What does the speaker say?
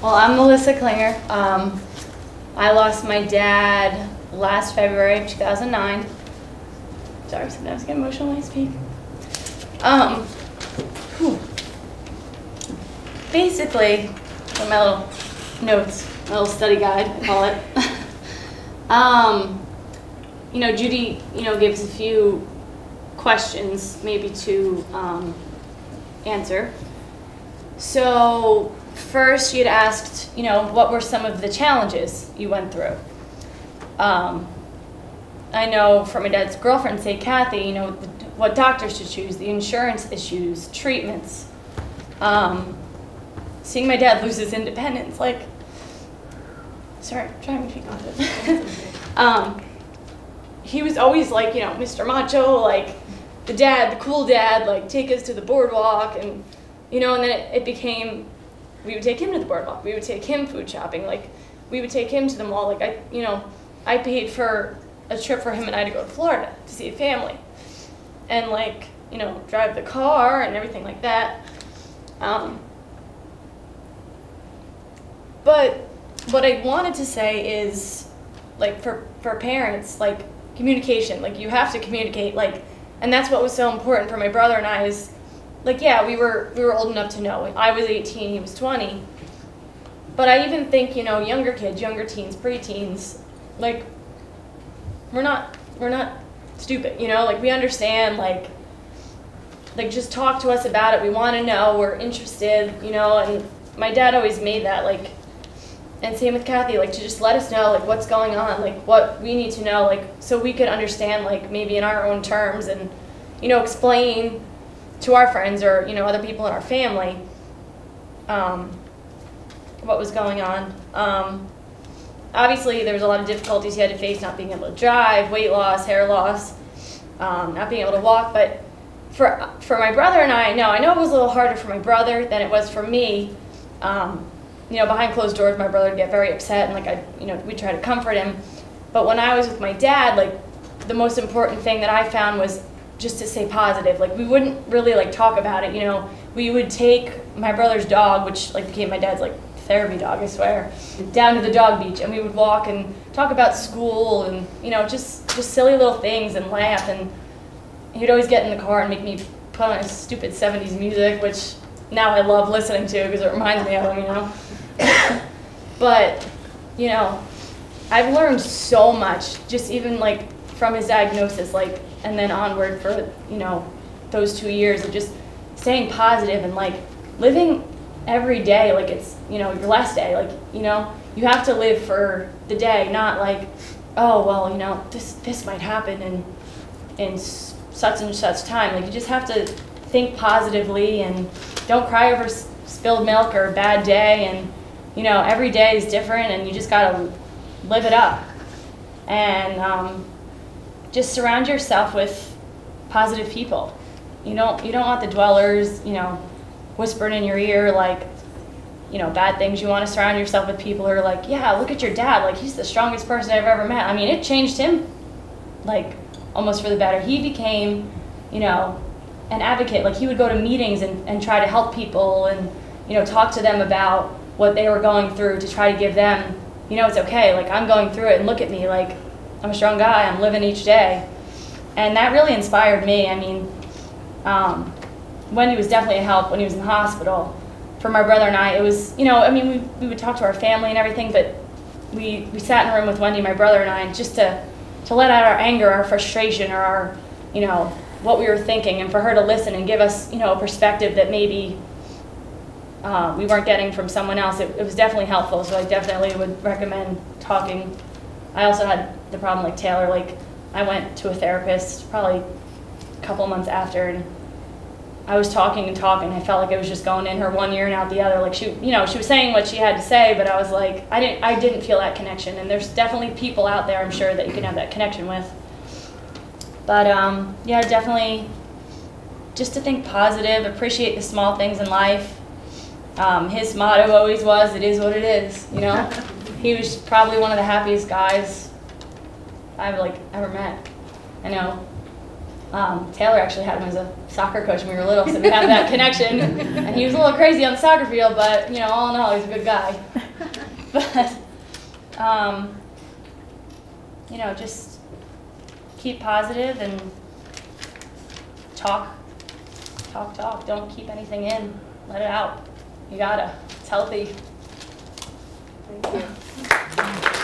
Well, I'm Melissa Klinger. I lost my dad last February of 2009. Sorry, sometimes I get emotional when I speak. Basically, for my little notes, my little study guide, I call it. Judy, gave us a few questions maybe to answer. So first, she had asked, what were some of the challenges you went through? I know from my dad's girlfriend, say Kathy, what doctors to choose, the insurance issues, treatments. Seeing my dad lose his independence, sorry, I'm trying to be confident. He was always like, Mr. Macho, the dad, the cool dad, take us to the boardwalk, and, and then it became, we would take him to the boardwalk, we would take him food shopping, we would take him to the mall, I paid for a trip for him and I to go to Florida to see a family, and drive the car and everything like that. But what I wanted to say is, for parents, communication, you have to communicate, and that's what was so important for my brother and I is, yeah, we were old enough to know. I was 18, he was 20. But I even think, younger kids, younger teens, preteens, we're not stupid, we understand, just talk to us about it. We want to know, we're interested, and my dad always made that, and same with Kathy, to just let us know, what's going on, what we need to know, so we could understand, maybe in our own terms, and, explain to our friends or, other people in our family, what was going on. Obviously, there was a lot of difficulties he had to face, not being able to drive, weight loss, hair loss, not being able to walk, but for my brother and I know it was a little harder for my brother than it was for me. Behind closed doors, my brother would get very upset, and we'd try to comfort him. But when I was with my dad, the most important thing that I found was just to stay positive. We wouldn't really talk about it. We would take my brother's dog, which became my dad's therapy dog, I swear, down to the dog beach, and we would walk and talk about school and just silly little things and laugh. And he'd always get in the car and make me put on his stupid 70s music, which now I love listening to because it reminds me of him, But, I've learned so much, just even from his diagnosis, and then onward for, those 2 years of just staying positive and living every day it's, your last day, you have to live for the day, not oh, well, this might happen in such and such time. You just have to think positively and don't cry over spilled milk or a bad day, and every day is different, and you just gotta live it up. And just surround yourself with positive people. You don't want the dwellers, whispering in your ear bad things. You want to surround yourself with people who are yeah, look at your dad, he's the strongest person I've ever met. I mean, it changed him almost for the better. He became, an advocate. He would go to meetings and try to help people and, talk to them about what they were going through to try to give them, it's okay, I'm going through it and look at me, I'm a strong guy, I'm living each day. And that really inspired me. I mean, Wendy was definitely a help when he was in the hospital. For my brother and I, it was, we would talk to our family and everything, but we sat in a room with Wendy, my brother and I, just to let out our anger, our frustration, or our, what we were thinking, and for her to listen and give us, a perspective that maybe we weren't getting from someone else. It was definitely helpful, so I definitely would recommend talking. I also had the problem like Taylor, I went to a therapist probably a couple months after, and I was talking and talking. I felt like it was just going in her one ear and out the other. She was saying what she had to say, but I was I didn't feel that connection. And there's definitely people out there, I'm sure, that you can have that connection with. But yeah, definitely just to think positive, appreciate the small things in life. His motto always was, "It is what it is." He was probably one of the happiest guys I've ever met. I know Taylor actually had him as a soccer coach when we were little, so we have that connection. And he was a little crazy on the soccer field, but you know, all in all, he's a good guy. But you know, just keep positive and talk. Don't keep anything in. Let it out. You gotta. It's healthy. Thank you.